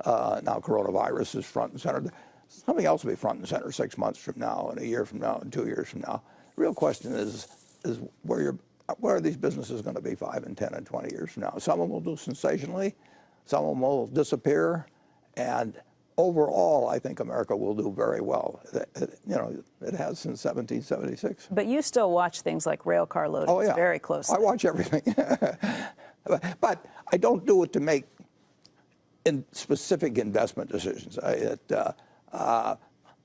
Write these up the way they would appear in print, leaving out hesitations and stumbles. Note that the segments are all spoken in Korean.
Now coronavirus is front and center. Something else will be front and center 6 months from now, and a year from now, and 2 years from now. The real question is where are these businesses going to be 5 and 10 and 20 years from now? Some of them will do sensationally, some of them will disappear, and overall, I think America will do very well. It has since 1776. But you still watch things like rail car loadings very closely. I watch everything. But I don't do it to make specific investment decisions. But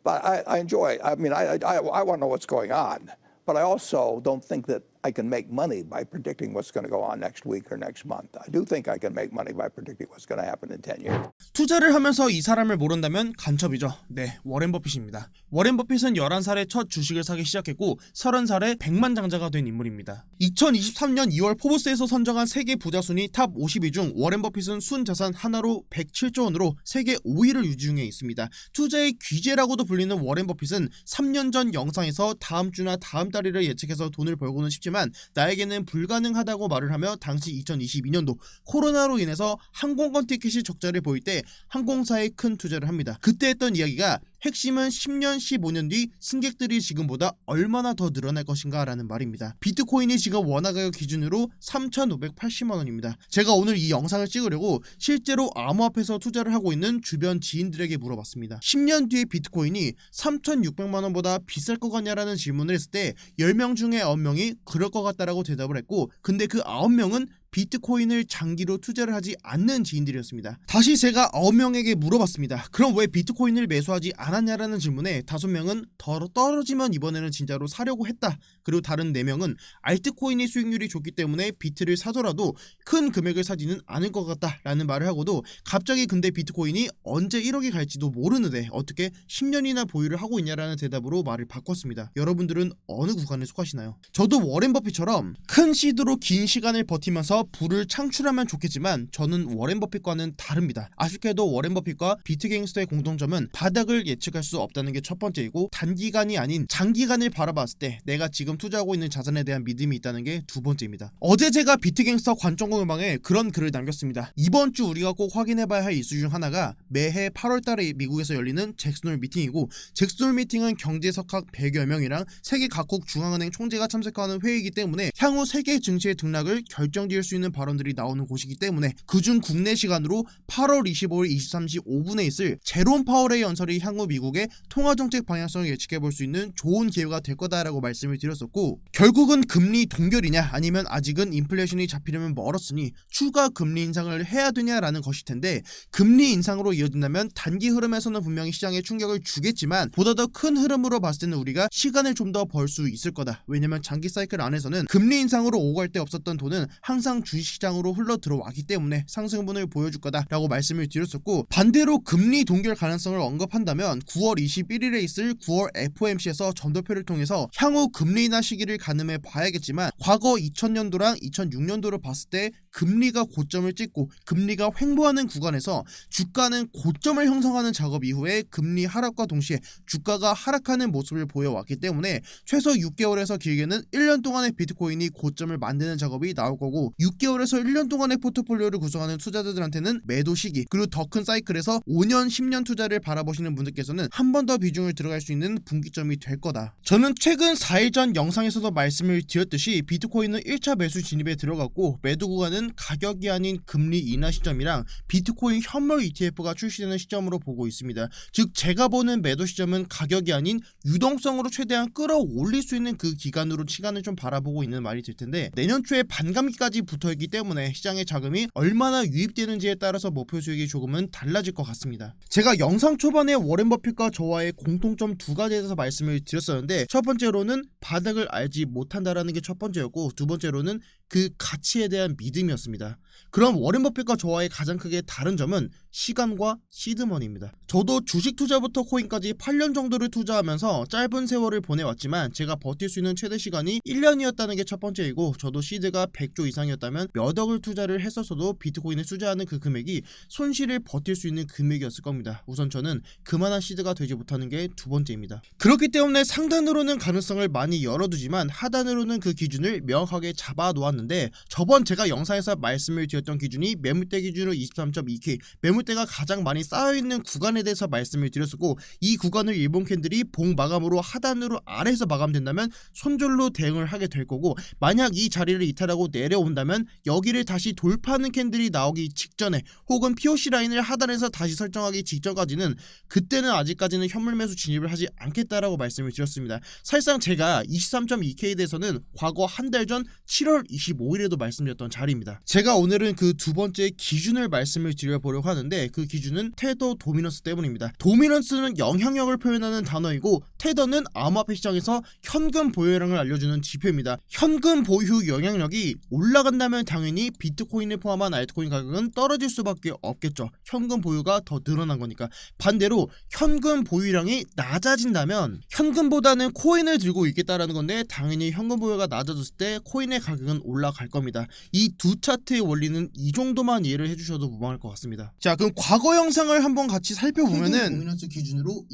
I enjoy it. I mean, I want to know what's going on. But I also don't think that I can make money by predicting what's going to go on next week or next month. I do think I can make money by predicting what's going to happen in 10 years. 투자를 하면서 이 사람을 모른다면 간첩이죠. 네, 워렌 버핏입니다. 워렌 버핏은 11살에 첫 주식을 사기 시작했고 30살에 백만장자가 된 인물입니다. 2023년 2월 포브스에서 선정한 세계 부자 순위 탑 50위 중 워렌 버핏은 순자산 하나로 107조 원으로 세계 5위를 유지 중에 있습니다. 투자의 귀재라고도 불리는 워렌 버핏은 3년 전 영상에서 다음 주나 다음 달을 예측해서 돈을 벌고는 싶지만 나에게는 불가능하다고 말을 하며 당시 2022년도 코로나로 인해서 항공권 티켓이 적자를 보일 때 항공사에 큰 투자를 합니다. 그때 했던 이야기가 핵심은 10년, 15년 뒤 승객들이 지금보다 얼마나 더 늘어날 것인가 라는 말입니다. 비트코인이 지금 원화가격 기준으로 3,580만 원입니다. 제가 오늘 이 영상을 찍으려고 실제로 암호화폐에서 투자를 하고 있는 주변 지인들에게 물어봤습니다. 10년 뒤에 비트코인이 3,600만 원보다 비쌀 것 같냐라는 질문을 했을 때 10명 중에 9명이 그럴 것 같다라고 대답을 했고, 근데 그 9명은 비트코인을 장기로 투자를 하지 않는 지인들이었습니다. 다시 제가 9명에게 물어봤습니다. 그럼 왜 비트코인을 매수하지 않았냐라는 질문에 5명은 더 떨어지면 이번에는 진짜로 사려고 했다. 그리고 다른 4명은 알트코인의 수익률이 좋기 때문에 비트를 사더라도 큰 금액을 사지는 않을 것 같다라는 말을 하고도 갑자기 근데 비트코인이 언제 1억이 갈지도 모르는데 어떻게 10년이나 보유를 하고 있냐라는 대답으로 말을 바꿨습니다. 여러분들은 어느 구간에 속하시나요? 저도 워렌 버핏처럼 큰 시드로 긴 시간을 버티면서 부를 창출하면 좋겠지만 저는 워렌 버핏과는 다릅니다. 아쉽게도 워렌 버핏과 비트갱스터의 공통점은 바닥을 예측할 수 없다는 게 첫 번째이고, 단기간이 아닌 장기간을 바라봤을 때 내가 지금 투자하고 있는 자산에 대한 믿음이 있다는 게 두 번째입니다. 어제 제가 비트갱스터 관점 공유방에 그런 글을 남겼습니다. 이번 주 우리가 꼭 확인해봐야 할 이슈 중 하나가 매해 8월달에 미국에서 열리는 잭슨홀 미팅이고, 잭슨홀 미팅은 경제석학 100여 명이랑 세계 각국 중앙은행 총재가 참석하는 회의이기 때문에 향후 세계 증시의 등락을 결정지을 수 있는 발언들이 나오는 곳이기 때문에 그중 국내 시간으로 8월 25일 23시 5분에 있을 제롬 파월의 연설이 향후 미국의 통화정책 방향성을 예측해볼 수 있는 좋은 기회가 될 거다라고 말씀을 드렸었고, 결국은 금리 동결이냐 아니면 아직은 인플레이션이 잡히려면 멀었으니 추가 금리 인상을 해야 되냐라는 것일 텐데, 금리 인상으로 이어진다면 단기 흐름에서는 분명히 시장에 충격을 주겠지만 보다 더 큰 흐름으로 봤을 때는 우리가 시간을 좀 더 벌 수 있을 거다. 왜냐면 장기 사이클 안에서는 금리 인상으로 오갈 때 없었던 돈은 항상 주식시장으로 흘러 들어왔기 때문에 상승분을 보여줄 거다라고 말씀을 드렸었고, 반대로 금리 동결 가능성을 언급한다면 9월 21일에 있을 9월 FOMC에서 점도표를 통해서 향후 금리 인하 시기를 가늠해 봐야겠지만 과거 2000년도랑 2006년도를 봤을 때 금리가 고점을 찍고 금리가 횡보하는 구간에서 주가는 고점을 형성하는 작업 이후에 금리 하락과 동시에 주가가 하락하는 모습을 보여왔기 때문에 최소 6개월에서 길게는 1년 동안의 비트코인이 고점을 만드는 작업이 나올 거고, 6개월에서 1년 동안의 포트폴리오를 구성하는 투자자들한테는 매도 시기, 그리고 더 큰 사이클에서 5년, 10년 투자를 바라보시는 분들께서는 한 번 더 비중을 들어갈 수 있는 분기점이 될 거다. 저는 최근 4일 전 영상에서도 말씀을 드렸듯이 비트코인은 1차 매수 진입에 들어갔고, 매도 구간은 가격이 아닌 금리 인하 시점이랑 비트코인 현물 ETF가 출시되는 시점으로 보고 있습니다. 즉 제가 보는 매도 시점은 가격이 아닌 유동성으로 최대한 끌어올릴 수 있는 그 기간으로 시간을 좀 바라보고 있는 말이 될 텐데, 내년 초에 반감기까지 붙어있기 때문에 시장의 자금이 얼마나 유입되는지에 따라서 목표 수익이 조금은 달라질 것 같습니다. 제가 영상 초반에 워렌 버핏과 저와의 공통점 두 가지에 대해서 말씀을 드렸었는데, 첫 번째로는 바닥을 알지 못한다라는 게 첫 번째였고, 두 번째로는 그 가치에 대한 믿음이었습니다. 그럼 워렌 버핏과 저와의 가장 크게 다른 점은 시간과 시드머니입니다. 저도 주식 투자부터 코인까지 8년 정도를 투자하면서 짧은 세월을 보내왔지만 제가 버틸 수 있는 최대 시간이 1년이었다는 게 첫 번째이고, 저도 시드가 100조 이상이었다면 몇 억을 투자를 했었어도 비트코인을 투자하는 그 금액이 손실을 버틸 수 있는 금액이었을 겁니다. 우선 저는 그만한 시드가 되지 못하는 게 두 번째입니다. 그렇기 때문에 상단으로는 가능성을 많이 열어두지만 하단으로는 그 기준을 명확하게 잡아놓았는데, 나왔는데 저번 제가 영상에서 말씀을 드렸던 기준이 매물대 기준으로 23.2K, 매물대가 가장 많이 쌓여있는 구간에 대해서 말씀을 드렸었고, 이 구간을 일본 캔들이 봉 마감으로 하단으로 아래에서 마감된다면 손절로 대응을 하게 될 거고, 만약 이 자리를 이탈하고 내려온다면 여기를 다시 돌파하는 캔들이 나오기 직전에 혹은 POC 라인을 하단에서 다시 설정하기 직전까지는 그때는 아직까지는 현물 매수 진입을 하지 않겠다라고 말씀을 드렸습니다. 사실상 제가 23.2K에 대해서는 과거 한 달 전 7월 25일에도 말씀드렸던 자리입니다. 제가 오늘은 그 두 번째 기준을 말씀을 드려보려고 하는데, 그 기준은 테더 도미넌스 때문입니다. 도미넌스는 영향력을 표현하는 단어이고, 테더는 암호화폐 시장에서 현금 보유량을 알려주는 지표입니다. 현금 보유 영향력이 올라간다면 당연히 비트코인을 포함한 알트코인 가격은 떨어질 수밖에 없겠죠. 현금 보유가 더 늘어난 거니까. 반대로 현금 보유량이 낮아진다면 현금보다는 코인을 들고 있겠다라는 건데, 당연히 현금 보유가 낮아졌을 때 코인의 가격은 올라갈 겁니다. 이 두 차트의 원리는 이 정도만 이해를 해주셔도 무방할 것 같습니다. 자, 그럼 과거 영상을 한번 같이 살펴보면은 도미넌스 기준으로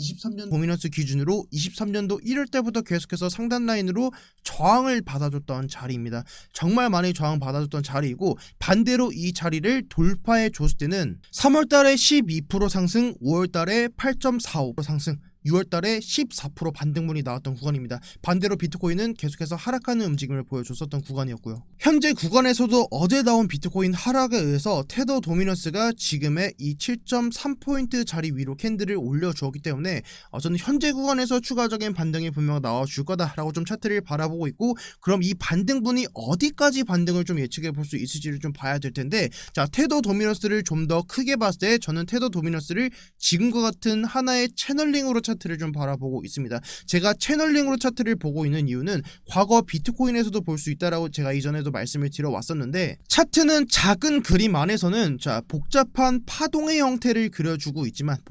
23년도 1월 때부터 계속해서 상단 라인으로 저항을 받아줬던 자리입니다. 정말 많이 저항 받아줬던 자리이고, 반대로 이 자리를 돌파해 줬을 때는 3월달에 12% 상승, 5월달에 8.45% 상승, 6월달에 14% 반등분이 나왔던 구간입니다. 반대로 비트코인은 계속해서 하락하는 움직임을 보여줬었던 구간이었고요. 현재 구간에서도 어제 나온 비트코인 하락에 의해서 테더 도미넌스가 지금의 이 7.3포인트 자리 위로 캔들을 올려주었기 때문에 저는 현재 구간에서 추가적인 반등이 분명 나와줄 거다라고 좀 차트를 바라보고 있고, 그럼 이 반등분이 어디까지 반등을 좀 예측해 볼 수 있을지를 좀 봐야 될 텐데, 자, 테더 도미넌스를 좀 더 크게 봤을 때 저는 테더 도미넌스를 지금과 같은 하나의 채널링으로 차트를 좀 바라보고 있습니다. 제가 채널링으로 차트를 보고 있는 이유는 과거 비트코인에서도 볼 수 있다라고 제가 이전에도 말씀을 드려왔었는데, 차트는 작은 그림 안에서는 자, 복잡한 파동의 형태를 그려주고 있지만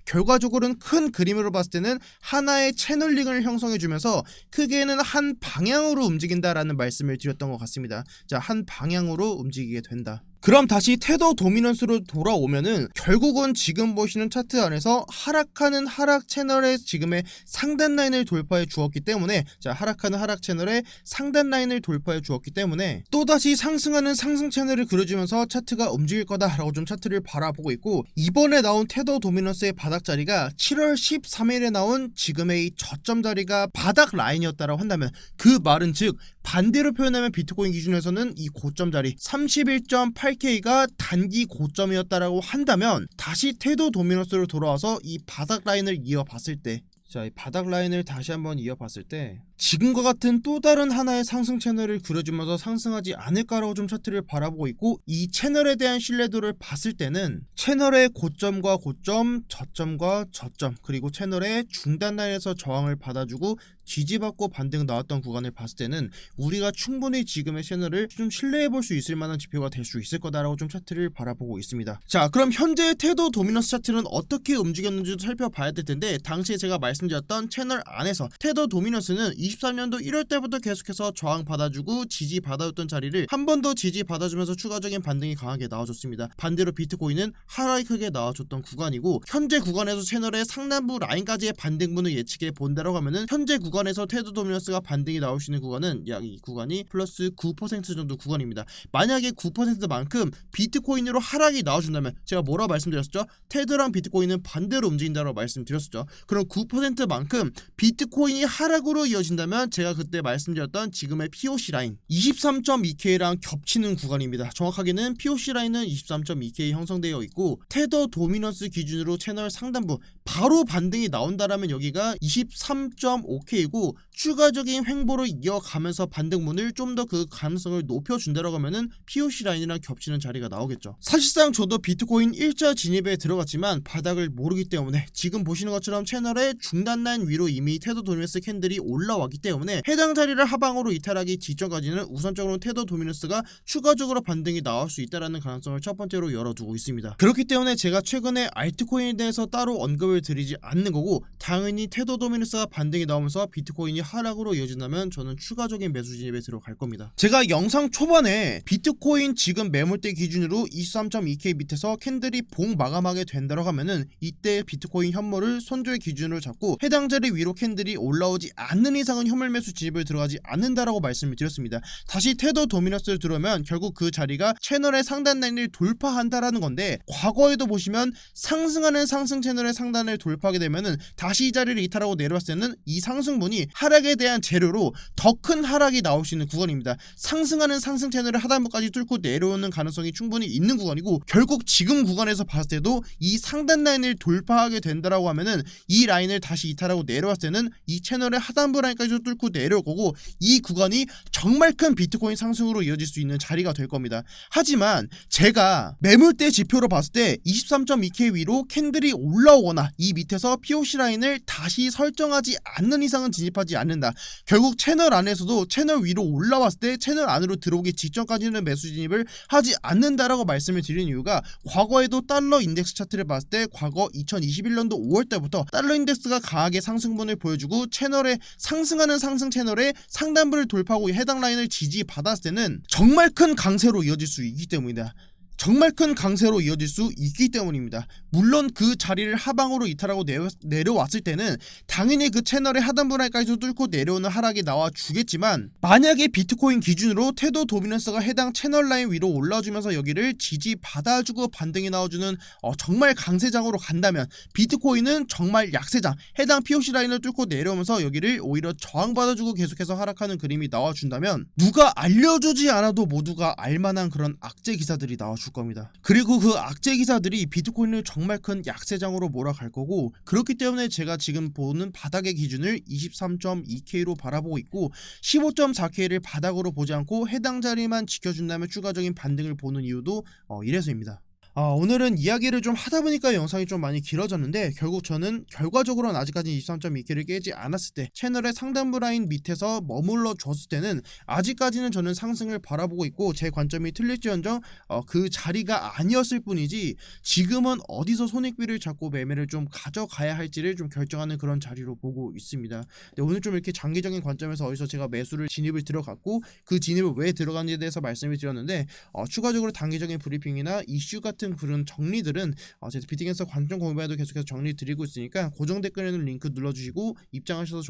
결과적으로는 큰 그림으로 봤을 때는 하나의 채널링을 형성해주면서 크게는 한 방향으로 움직인다라는 말씀을 드렸던 것 같습니다. 자, 한 방향으로 움직이게 된다. 그럼 다시 테더 도미넌스로 돌아오면은 결국은 지금 보시는 차트 안에서 하락하는 하락 채널의 지금의 상단 라인을 돌파해 주었기 때문에, 자, 하락하는 하락 채널의 상단 라인을 돌파해 주었기 때문에 또다시 상승하는 상승 채널을 그려주면서 차트가 움직일 거다라고 좀 차트를 바라보고 있고, 이번에 나온 테더 도미넌스의 바닥 자리가 7월 13일에 나온 지금의 이 저점 자리가 바닥 라인이었다라고 한다면, 그 말은 즉 반대로 표현하면 비트코인 기준에서는 이 고점 자리 31.8K가 단기 고점이었다라고 한다면, 다시 테더 도미넌스로 돌아와서 이 바닥 라인을 이어봤을 때, 자, 이 바닥 라인을 다시 한번 이어봤을 때 지금과 같은 또 다른 하나의 상승 채널을 그려주면서 상승하지 않을까라고 좀 차트를 바라보고 있고, 이 채널에 대한 신뢰도를 봤을 때는 채널의 고점과 고점, 저점과 저점, 그리고 채널의 중단 라인에서 저항을 받아주고 지지받고 반등 나왔던 구간을 봤을 때는 우리가 충분히 지금의 채널을 좀 신뢰해볼 수 있을 만한 지표가 될 수 있을 거다라고 좀 차트를 바라보고 있습니다. 자, 그럼 현재 테더 도미넌스 차트는 어떻게 움직였는지도 살펴봐야 될 텐데, 당시에 제가 말씀드렸던 채널 안에서 테더 도미넌스는 23년도 1월 때부터 계속해서 저항 받아주고 지지 받아줬던 자리를 한 번 더 지지 받아주면서 추가적인 반등이 강하게 나와줬습니다. 반대로 비트코인은 하락이 크게 나와줬던 구간이고, 현재 구간에서 채널의 상단부 라인까지의 반등분을 예측해 본다라고 하면은 현재 구간에서 테더 도미넌스가 반등이 나올 수 있는 구간은 약 이 구간이 플러스 9% 정도 구간입니다. 만약에 9%만큼 비트코인으로 하락이 나와준다면, 제가 뭐라고 말씀드렸었죠? 테더랑 비트코인은 반대로 움직인다고 말씀드렸었죠. 그럼 9%만큼 비트코인이 하락으로 이어진다면 제가 그때 말씀드렸던 지금의 POC 라인 23.2K랑 겹치는 구간입니다. 정확하게는 POC 라인은 23.2K 형성되어 있고, 테더 도미넌스 기준으로 채널 상단부 바로 반등이 나온다라면 여기가 23.5K이고, 추가적인 횡보로 이어가면서 반등문을 좀 더 그 가능성을 높여준다라고 하면은 POC 라인이랑 겹치는 자리가 나오겠죠. 사실상 저도 비트코인 일자 진입에 들어갔지만 바닥을 모르기 때문에 지금 보시는 것처럼 채널의 중단 라인 위로 이미 테더 도미넌스 캔들이 올라왔기 때문에 해당 자리를 하방으로 이탈하기 직전까지는 우선적으로 테더 도미넌스가 추가적으로 반등이 나올 수 있다는 가능성을 첫 번째로 열어두고 있습니다. 그렇기 때문에 제가 최근에 알트코인에 대해서 따로 언급을 드리지 않는 거고, 당연히 테더 도미넌스가 반등이 나오면서 비트코인이 하락으로 이어진다면 저는 추가적인 매수 진입에 들어갈 겁니다. 제가 영상 초반에 비트코인 지금 매물대 기준으로 23.2K 밑에서 캔들이 봉 마감하게 된다고 하면은 이때 비트코인 현물을 손절 기준으로 잡고 해당 자리 위로 캔들이 올라오지 않는 이상 이상은 현물 매수 진입을 들어가지 않는다라고 말씀을 드렸습니다. 다시 테더 도미너스를 들어오면 결국 그 자리가 채널의 상단 라인을 돌파한다라는 건데, 과거에도 보시면 상승하는 상승 채널의 상단을 돌파하게 되면은 다시 이 자리를 이탈하고 내려왔을 때는 이 상승분이 하락에 대한 재료로 더 큰 하락이 나올 수 있는 구간입니다. 상승하는 상승 채널을 하단부까지 뚫고 내려오는 가능성이 충분히 있는 구간이고, 결국 지금 구간에서 봤을 때도 이 상단 라인을 돌파하게 된다라고 하면은 이 라인을 다시 이탈하고 내려왔을 때는 이 채널의 하단부 라인까지 뚫고 내려올 거고, 이 구간이 정말 큰 비트코인 상승으로 이어질 수 있는 자리가 될 겁니다. 하지만 제가 매물대 지표로 봤을 때 23.2K 위로 캔들이 올라오거나 이 밑에서 POC 라인을 다시 설정하지 않는 이상은 진입하지 않는다. 결국 채널 안에서도 채널 위로 올라왔을 때 채널 안으로 들어오기 직전까지는 매수 진입을 하지 않는다라고 말씀을 드리는 이유가, 과거에도 달러 인덱스 차트를 봤을 때 과거 2021년도 5월 때부터 달러 인덱스가 강하게 상승분을 보여주고 채널의 상승하는 상승 채널의 상단부를 돌파하고 해당 라인을 지지받았을 때는 정말 큰 강세로 이어질 수 있기 때문이다. 정말 큰 강세로 이어질 수 있기 때문입니다. 물론 그 자리를 하방으로 이탈하고 내려왔을 때는 당연히 그 채널의 하단부 라인까지 뚫고 내려오는 하락이 나와 주겠지만, 만약에 비트코인 기준으로 테더 도미넌스가 해당 채널 라인 위로 올라주면서 여기를 지지받아주고 반등이 나와주는 정말 강세장으로 간다면, 비트코인은 정말 약세장, 해당 POC 라인을 뚫고 내려오면서 여기를 오히려 저항받아주고 계속해서 하락하는 그림이 나와준다면, 누가 알려주지 않아도 모두가 알만한 그런 악재 기사들이 나와줄 겁니다. 그리고 그 악재 기사들이 비트코인을 정말 큰 약세장으로 몰아갈 거고, 그렇기 때문에 제가 지금 보는 바닥의 기준을 23.2K로 바라보고 있고, 15.4K를 바닥으로 보지 않고 해당 자리만 지켜준다면 추가적인 반등을 보는 이유도 이래서입니다. 오늘은 이야기를 좀 하다 보니까 영상이 좀 많이 길어졌는데, 결국 저는 결과적으로는 아직까지 23.2K를 깨지 않았을 때, 채널의 상단부 라인 밑에서 머물러 줬을 때는 아직까지는 저는 상승을 바라보고 있고, 제 관점이 틀릴지언정 그 자리가 아니었을 뿐이지 지금은 어디서 손익비를 잡고 매매를 좀 가져가야 할지를 좀 결정하는 그런 자리로 보고 있습니다. 오늘 좀 이렇게 장기적인 관점에서 어디서 제가 매수를 진입을 들어갔고 그 진입을 왜 들어갔는지에 대해서 말씀을 드렸는데, 추가적으로 단기적인 브리핑이나 이슈 같은 그런 정리들은 제 비트겐서 관점 공유에도 계속해서 정리 드리고 있으니까 고정 댓글에는 링크 눌러주시고 입장하셔서